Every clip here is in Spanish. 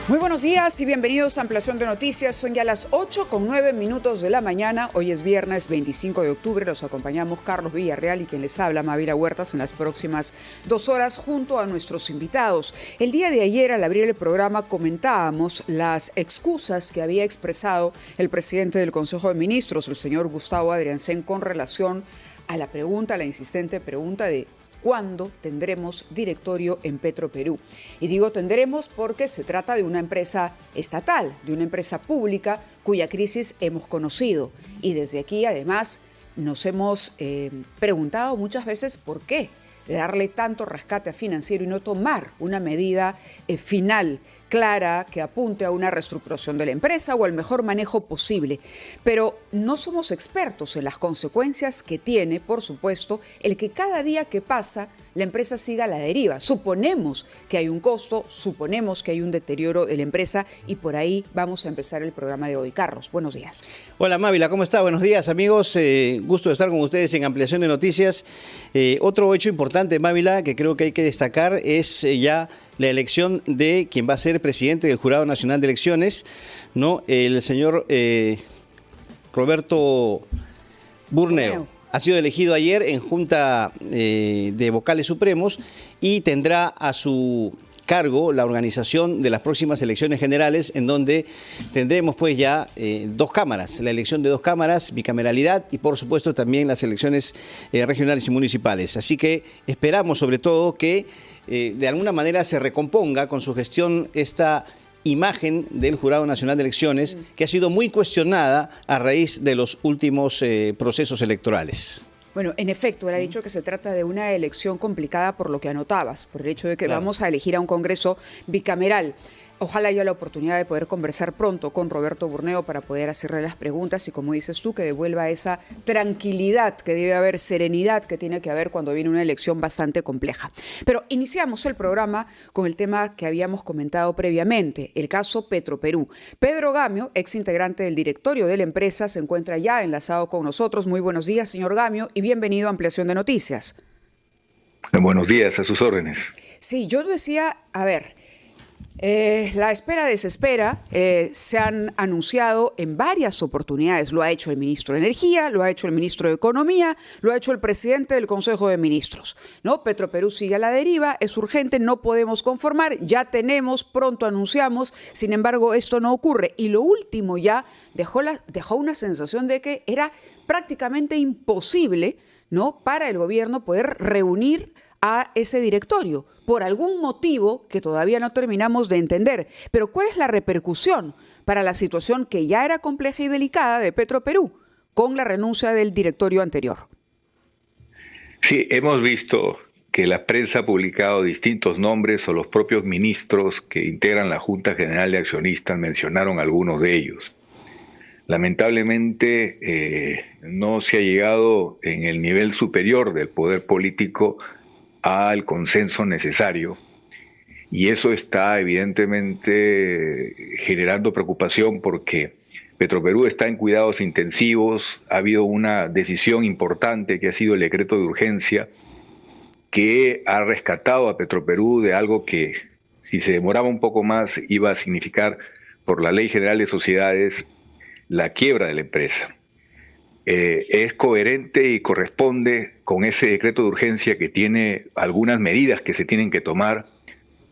Muy buenos días y bienvenidos a Ampliación de Noticias. Son ya las 8:09 de la mañana. Hoy es viernes 25 de octubre. Los acompañamos Carlos Villarreal y quien les habla, Mavila Huertas, en las próximas 2 horas junto a nuestros invitados. El día de ayer, al abrir el programa, comentábamos las excusas que había expresado el presidente del Consejo de Ministros, el señor Gustavo Adriancén, con relación a la insistente pregunta de ¿cuándo tendremos directorio en Petroperú? Y digo tendremos porque se trata de una empresa estatal, de una empresa pública cuya crisis hemos conocido. Y desde aquí, además, nos hemos preguntado muchas veces por qué de darle tanto rescate financiero y no tomar una medida final, clara, que apunte a una reestructuración de la empresa o al mejor manejo posible. Pero no somos expertos en las consecuencias que tiene, por supuesto, el que cada día que pasa la empresa siga a la deriva. Suponemos que hay un costo, suponemos que hay un deterioro de la empresa y por ahí vamos a empezar el programa de hoy. Carlos, buenos días. Hola Mávila, ¿cómo está? Buenos días amigos, gusto de estar con ustedes en Ampliación de Noticias. Otro hecho importante, Mávila, que creo que hay que destacar es ya la elección de quien va a ser presidente del Jurado Nacional de Elecciones, ¿no? El señor Roberto Burneo. Ha sido elegido ayer en Junta de Vocales Supremos y tendrá a su cargo la organización de las próximas elecciones generales, en donde tendremos pues ya 2 cámaras, la elección de 2 cámaras, bicameralidad y por supuesto también las elecciones regionales y municipales. Así que esperamos sobre todo que de alguna manera se recomponga con su gestión esta imagen del Jurado Nacional de Elecciones, que ha sido muy cuestionada a raíz de los últimos procesos electorales. Bueno, en efecto, él ha dicho que se trata de una elección complicada por lo que anotabas, por el hecho de que vamos a elegir a un Congreso bicameral. Ojalá haya la oportunidad de poder conversar pronto con Roberto Burneo para poder hacerle las preguntas y, como dices tú, que devuelva esa tranquilidad que debe haber, serenidad que tiene que haber cuando viene una elección bastante compleja. Pero iniciamos el programa con el tema que habíamos comentado previamente, el caso Petroperú. Pedro Gamio, ex integrante del directorio de la empresa, se encuentra ya enlazado con nosotros. Muy buenos días, señor Gamio, y bienvenido a Ampliación de Noticias. Buenos días, a sus órdenes. Sí, yo decía, la espera desespera. Se han anunciado en varias oportunidades. Lo ha hecho el ministro de Energía, lo ha hecho el ministro de Economía, lo ha hecho el presidente del Consejo de Ministros, ¿no? Petroperú sigue a la deriva, es urgente, no podemos conformar, ya tenemos, pronto anunciamos, sin embargo esto no ocurre. Y lo último ya dejó una sensación de que era prácticamente imposible, ¿no?, para el gobierno poder reunir a ese directorio, por algún motivo que todavía no terminamos de entender. Pero ¿cuál es la repercusión para la situación que ya era compleja y delicada de Petroperú con la renuncia del directorio anterior? Sí, hemos visto que la prensa ha publicado distintos nombres o los propios ministros que integran la Junta General de Accionistas mencionaron algunos de ellos. Lamentablemente no se ha llegado en el nivel superior del poder político al consenso necesario, y eso está evidentemente generando preocupación porque Petroperú está en cuidados intensivos. Ha habido una decisión importante que ha sido el decreto de urgencia que ha rescatado a Petroperú de algo que, si se demoraba un poco más, iba a significar, por la Ley General de Sociedades, la quiebra de la empresa. Es coherente y corresponde con ese decreto de urgencia que tiene algunas medidas que se tienen que tomar,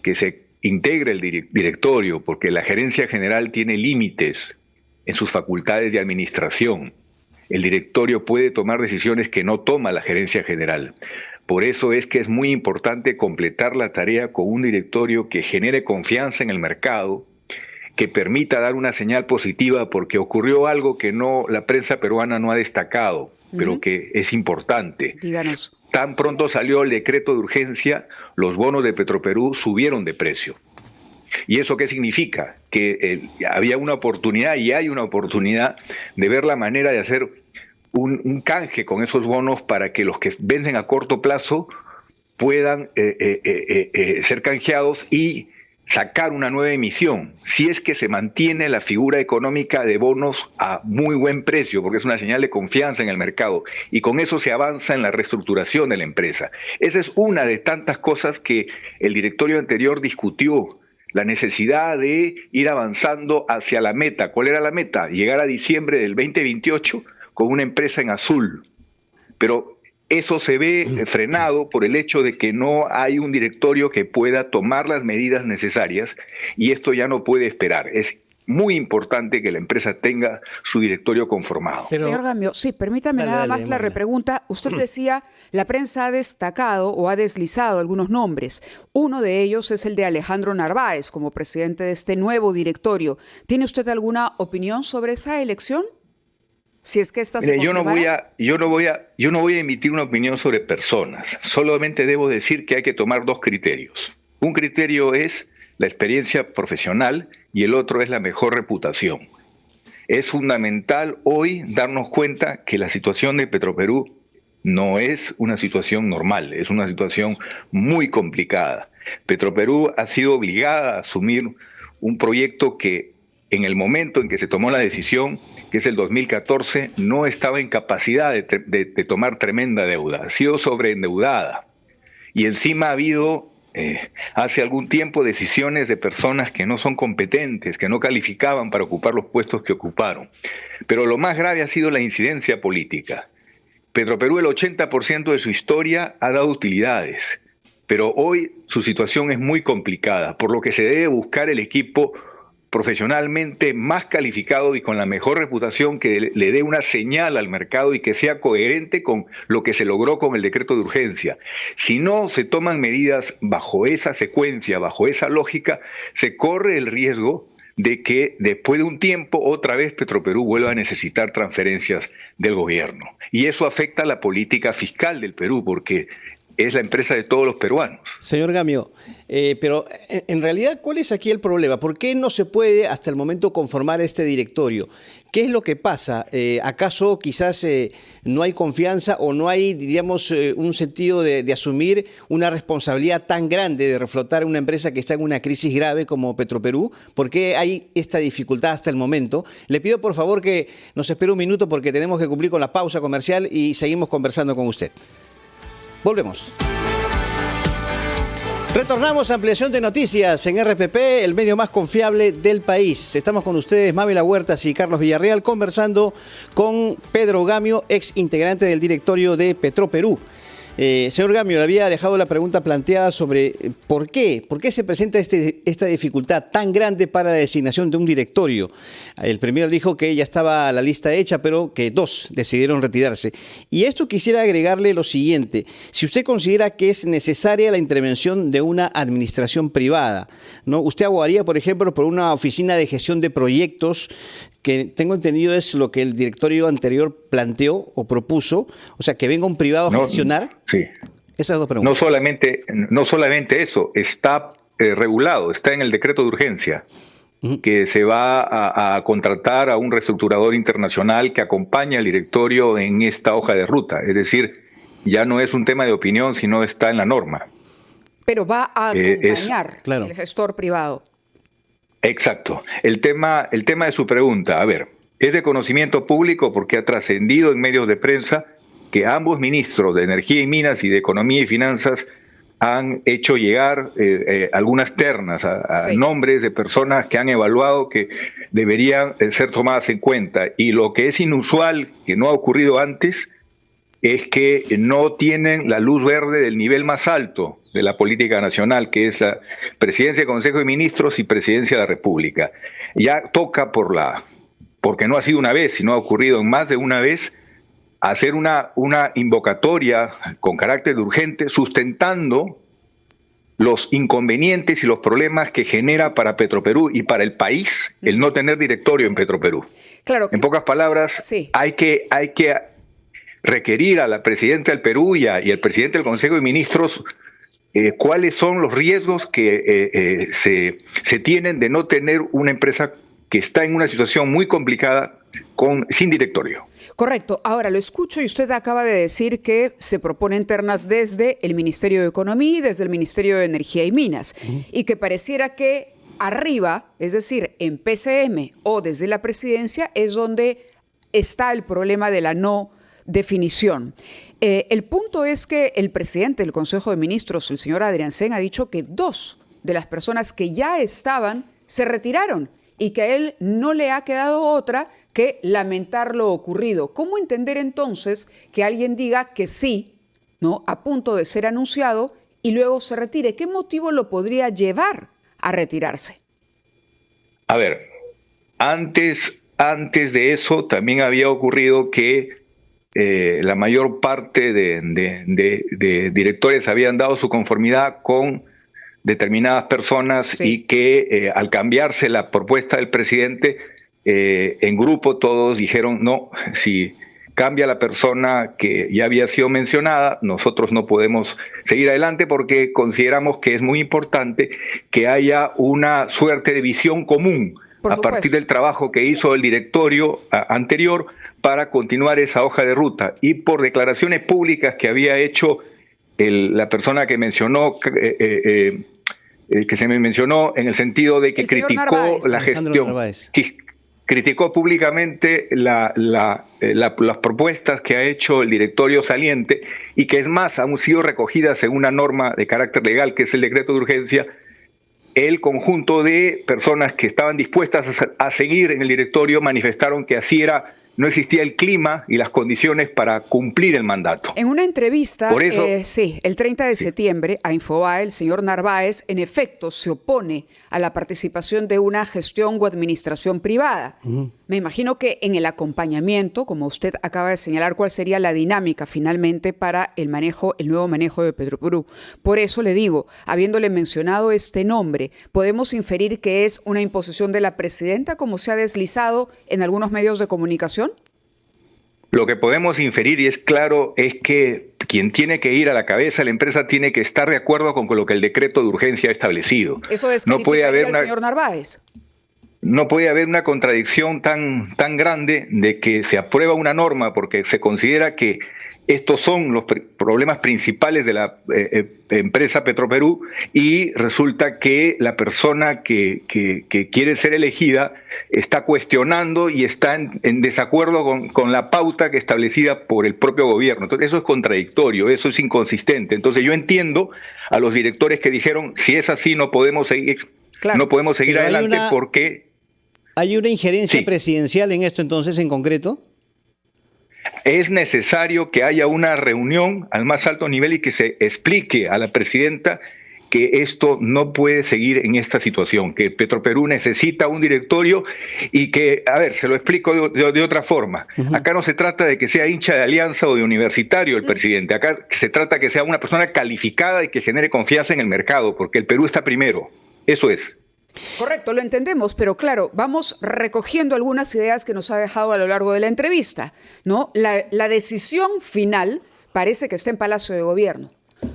que se integre el directorio, porque la gerencia general tiene límites en sus facultades de administración. El directorio puede tomar decisiones que no toma la gerencia general. Por eso es que es muy importante completar la tarea con un directorio que genere confianza en el mercado, que permita dar una señal positiva, porque ocurrió algo que la prensa peruana no ha destacado, pero que es importante. Díganos. Tan pronto salió el decreto de urgencia, los bonos de Petroperú subieron de precio. ¿Y eso qué significa? Que había una oportunidad, y hay una oportunidad, de ver la manera de hacer un canje con esos bonos para que los que vencen a corto plazo puedan ser canjeados y sacar una nueva emisión, si es que se mantiene la figura económica de bonos a muy buen precio, porque es una señal de confianza en el mercado, y con eso se avanza en la reestructuración de la empresa. Esa es una de tantas cosas que el directorio anterior discutió, la necesidad de ir avanzando hacia la meta. ¿Cuál era la meta? Llegar a diciembre del 2028 con una empresa en azul. Pero eso se ve frenado por el hecho de que no hay un directorio que pueda tomar las medidas necesarias y esto ya no puede esperar. Es muy importante que la empresa tenga su directorio conformado. Pero, señor Gamio, sí, permítame nada más la repregunta. Usted decía, la prensa ha destacado o ha deslizado algunos nombres. Uno de ellos es el de Alejandro Narváez como presidente de este nuevo directorio. ¿Tiene usted alguna opinión sobre esa elección? Si es que esta se confirmará. Yo no voy a emitir una opinión sobre personas. Solamente debo decir que hay que tomar dos criterios. Un criterio es la experiencia profesional y el otro es la mejor reputación. Es fundamental hoy darnos cuenta que la situación de Petroperú no es una situación normal, es una situación muy complicada. Petroperú ha sido obligada a asumir un proyecto que en el momento en que se tomó la decisión, que es el 2014, no estaba en capacidad de tomar tremenda deuda, ha sido sobreendeudada. Y encima ha habido hace algún tiempo decisiones de personas que no son competentes, que no calificaban para ocupar los puestos que ocuparon. Pero lo más grave ha sido la incidencia política. Petroperú, el 80% de su historia ha dado utilidades, pero hoy su situación es muy complicada, por lo que se debe buscar el equipo profesionalmente más calificado y con la mejor reputación que le dé una señal al mercado y que sea coherente con lo que se logró con el decreto de urgencia. Si no se toman medidas bajo esa secuencia, bajo esa lógica, se corre el riesgo de que después de un tiempo otra vez Petroperú vuelva a necesitar transferencias del gobierno. Y eso afecta a la política fiscal del Perú, porque es la empresa de todos los peruanos. Señor Gamio, pero en realidad, ¿cuál es aquí el problema? ¿Por qué no se puede hasta el momento conformar este directorio? ¿Qué es lo que pasa? ¿Acaso quizás no hay confianza o no hay, diríamos, un sentido de asumir una responsabilidad tan grande de reflotar una empresa que está en una crisis grave como Petroperú? ¿Por qué hay esta dificultad hasta el momento? Le pido por favor que nos espere un minuto porque tenemos que cumplir con la pausa comercial y seguimos conversando con usted. Volvemos. Retornamos a Ampliación de Noticias en RPP, el medio más confiable del país. Estamos con ustedes, Mávila Huertas y Carlos Villarreal, conversando con Pedro Gamio, ex integrante del directorio de Petroperú. Señor Gamio, le había dejado la pregunta planteada sobre por qué se presenta esta dificultad tan grande para la designación de un directorio. El primero dijo que ya estaba la lista hecha, pero que dos decidieron retirarse. Y a esto quisiera agregarle lo siguiente: si usted considera que es necesaria la intervención de una administración privada, ¿no? Usted abogaría, por ejemplo, por una oficina de gestión de proyectos, que tengo entendido es lo que el directorio anterior planteó o propuso, o sea, que venga un privado a gestionar. Sí. Esas dos preguntas. No solamente eso, está regulado, está en el decreto de urgencia, que se va a contratar a un reestructurador internacional que acompaña al directorio en esta hoja de ruta. Es decir, ya no es un tema de opinión, sino está en la norma. Pero va a acompañar el gestor privado. Exacto. El tema de su pregunta, a ver, es de conocimiento público porque ha trascendido en medios de prensa que ambos ministros de Energía y Minas y de Economía y Finanzas han hecho llegar algunas ternas a nombres de personas que han evaluado que deberían ser tomadas en cuenta. Y lo que es inusual, que no ha ocurrido antes, es que no tienen la luz verde del nivel más alto de la política nacional, que es la Presidencia del Consejo de Ministros y Presidencia de la República. Ya toca porque no ha sido una vez, sino ha ocurrido en más de una vez, hacer una invocatoria con carácter de urgente, sustentando los inconvenientes y los problemas que genera para Petroperú y para el país el no tener directorio en Petroperú. Claro. En pocas palabras, hay que requerir a la presidenta del Perú y al presidente del Consejo de Ministros cuáles son los riesgos que se tienen de no tener una empresa que está en una situación muy complicada sin directorio. Correcto. Ahora lo escucho y usted acaba de decir que se proponen ternas desde el Ministerio de Economía y desde el Ministerio de Energía y Minas, y que pareciera que arriba, es decir, en PCM o desde la presidencia, es donde está el problema de la no definición. El punto es que el presidente del Consejo de Ministros, el señor Adriansen, ha dicho que dos de las personas que ya estaban se retiraron y que a él no le ha quedado otra que lamentar lo ocurrido. ¿Cómo entender entonces que alguien diga que sí, ¿no?, a punto de ser anunciado y luego se retire? ¿Qué motivo lo podría llevar a retirarse? A ver, antes de eso también había ocurrido que la mayor parte de directores habían dado su conformidad con determinadas personas, sí, y que al cambiarse la propuesta del presidente, en grupo todos dijeron, no, si cambia la persona que ya había sido mencionada, nosotros no podemos seguir adelante porque consideramos que es muy importante que haya una suerte de visión común a partir del trabajo que hizo el directorio anterior para continuar esa hoja de ruta. Y por declaraciones públicas que había hecho la persona que mencionó, que se me mencionó, en el sentido de que criticó la gestión, criticó públicamente las propuestas que ha hecho el directorio saliente y que, es más, han sido recogidas en una norma de carácter legal, que es el decreto de urgencia. El conjunto de personas que estaban dispuestas a seguir en el directorio manifestaron que así era, no existía el clima y las condiciones para cumplir el mandato. En una entrevista, el 30 de septiembre, a Infobae, el señor Narváez, en efecto, se opone a la participación de una gestión o administración privada. Me imagino que en el acompañamiento, como usted acaba de señalar, cuál sería la dinámica finalmente para el nuevo manejo de Petroperú. Por eso le digo, habiéndole mencionado este nombre, ¿podemos inferir que es una imposición de la presidenta, como se ha deslizado en algunos medios de comunicación? Lo que podemos inferir, y es claro, es que quien tiene que ir a la cabeza de la empresa tiene que estar de acuerdo con lo que el decreto de urgencia ha establecido. ¿Eso descalificaría al señor Narváez? No puede haber una contradicción tan grande de que se aprueba una norma porque se considera que estos son los problemas principales de la empresa Petroperú, y resulta que la persona que quiere ser elegida está cuestionando y está en desacuerdo con la pauta que establecida por el propio gobierno. Entonces eso es contradictorio, eso es inconsistente. Entonces yo entiendo a los directores que dijeron, si es así no podemos seguir, adelante porque... ¿Hay una injerencia presidencial en esto entonces en concreto? Es necesario que haya una reunión al más alto nivel y que se explique a la presidenta que esto no puede seguir en esta situación, que Petroperú necesita un directorio y que, a ver, se lo explico de otra forma. Acá no se trata de que sea hincha de Alianza o de universitario el presidente, acá se trata que sea una persona calificada y que genere confianza en el mercado, porque el Perú está primero, eso es. Correcto, lo entendemos, pero claro, vamos recogiendo algunas ideas que nos ha dejado a lo largo de la entrevista, ¿no? La decisión final parece que está en Palacio de Gobierno.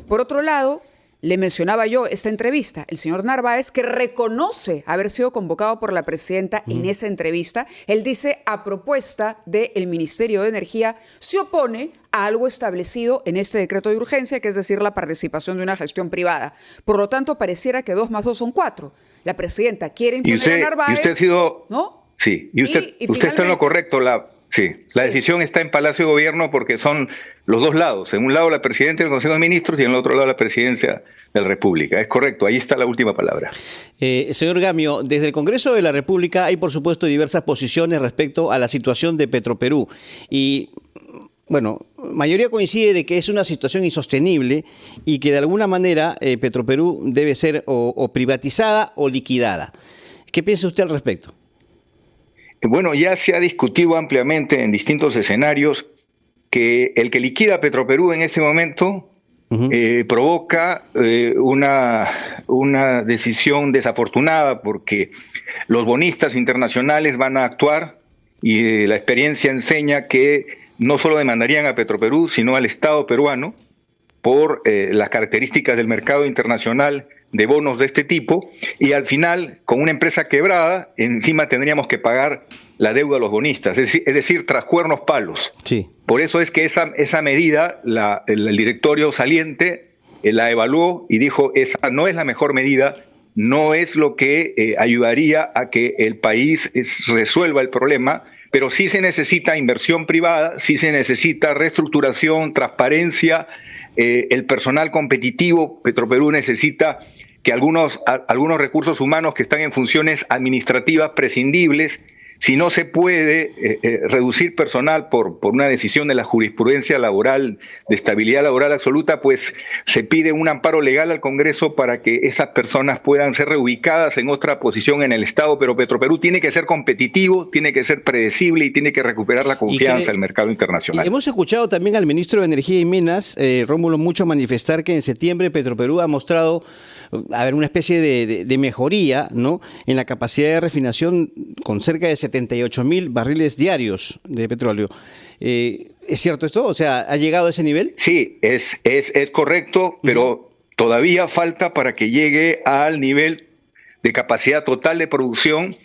Por otro lado, le mencionaba yo esta entrevista, el señor Narváez, que reconoce haber sido convocado por la presidenta en esa entrevista. Él dice, a propuesta del Ministerio de Energía, se opone a algo establecido en este decreto de urgencia, que es decir, la participación de una gestión privada. Por lo tanto, pareciera que 2 más 2 son 4. La presidenta quiere imponer a Narváez. Y usted ha sido, ¿no? Sí, y usted está en lo correcto. La decisión está en Palacio de Gobierno porque son los dos lados. En un lado la presidenta del Consejo de Ministros y en el otro lado la presidencia de la República. Es correcto, ahí está la última palabra. Señor Gamio, desde el Congreso de la República hay por supuesto diversas posiciones respecto a la situación de Petroperú. Y bueno, mayoría coincide de que es una situación insostenible y que de alguna manera Petroperú debe ser o privatizada o liquidada. ¿Qué piensa usted al respecto? Bueno, ya se ha discutido ampliamente en distintos escenarios que el que liquida a Petroperú en este momento provoca una decisión desafortunada porque los bonistas internacionales van a actuar y la experiencia enseña que no solo demandarían a Petroperú, sino al Estado peruano por las características del mercado internacional de bonos de este tipo, y al final, con una empresa quebrada, encima tendríamos que pagar la deuda a los bonistas, es decir, tras cuernos palos. Sí. Por eso es que esa medida, el directorio saliente la evaluó y dijo, esa no es la mejor medida, no es lo que ayudaría a que el país resuelva el problema, pero sí se necesita inversión privada, sí se necesita reestructuración, transparencia, el personal competitivo. Petroperú necesita que algunos recursos humanos que están en funciones administrativas prescindibles, si no se puede reducir personal por una decisión de la jurisprudencia laboral de estabilidad laboral absoluta, pues se pide un amparo legal al Congreso para que esas personas puedan ser reubicadas en otra posición en el Estado. Pero Petroperú tiene que ser competitivo, tiene que ser predecible y tiene que recuperar la confianza del mercado internacional. Hemos escuchado también al ministro de Energía y Minas, Rómulo Mucho, manifestar que en septiembre Petroperú ha mostrado una especie de mejoría, ¿no?, en la capacidad de refinación con cerca de 78.000 barriles diarios de petróleo. ¿Es cierto esto? O sea, ¿ha llegado a ese nivel? Sí, es correcto, pero todavía falta para que llegue al nivel de capacidad total de producción.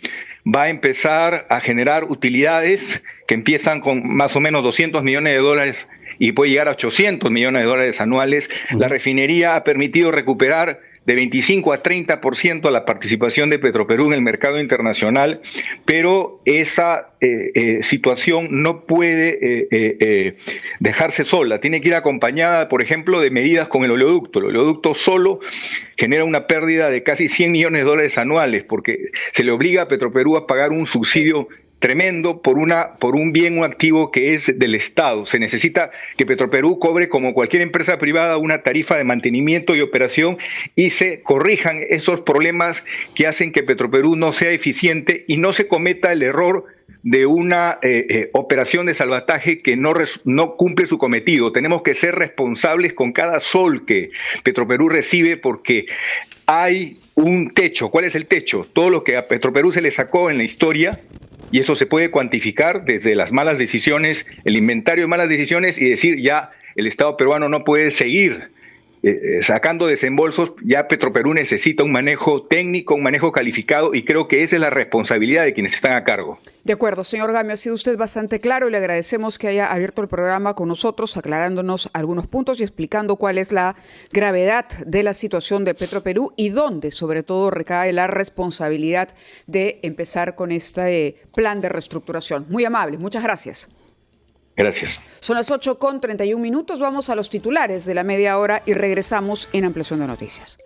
Va a empezar a generar utilidades que empiezan con más o menos $200 millones y puede llegar a $800 millones anuales. La refinería ha permitido recuperar de 25 a 30% la participación de Petroperú en el mercado internacional, pero esa situación no puede dejarse sola. Tiene que ir acompañada, por ejemplo, de medidas con el oleoducto. El oleoducto solo genera una pérdida de casi $100 millones anuales, porque se le obliga a Petroperú a pagar un subsidio tremendo por un bien, un activo que es del Estado. Se necesita que Petroperú cobre, como cualquier empresa privada, una tarifa de mantenimiento y operación y se corrijan esos problemas que hacen que Petroperú no sea eficiente y no se cometa el error de una operación de salvataje que no cumple su cometido. Tenemos que ser responsables con cada sol que Petroperú recibe, porque hay un techo. ¿Cuál es el techo? Todo lo que a Petroperú se le sacó en la historia, y eso se puede cuantificar desde las malas decisiones, el inventario de malas decisiones, y decir ya el Estado peruano no puede seguir sacando desembolsos. Ya Petroperú necesita un manejo técnico, un manejo calificado, y creo que esa es la responsabilidad de quienes están a cargo. De acuerdo, señor Gamio, ha sido usted bastante claro y le agradecemos que haya abierto el programa con nosotros, aclarándonos algunos puntos y explicando cuál es la gravedad de la situación de Petroperú y dónde, sobre todo, recae la responsabilidad de empezar con este plan de reestructuración. Muy amable, muchas gracias. Gracias. Son las 8:31. Vamos a los titulares de la media hora y regresamos en Ampliación de Noticias.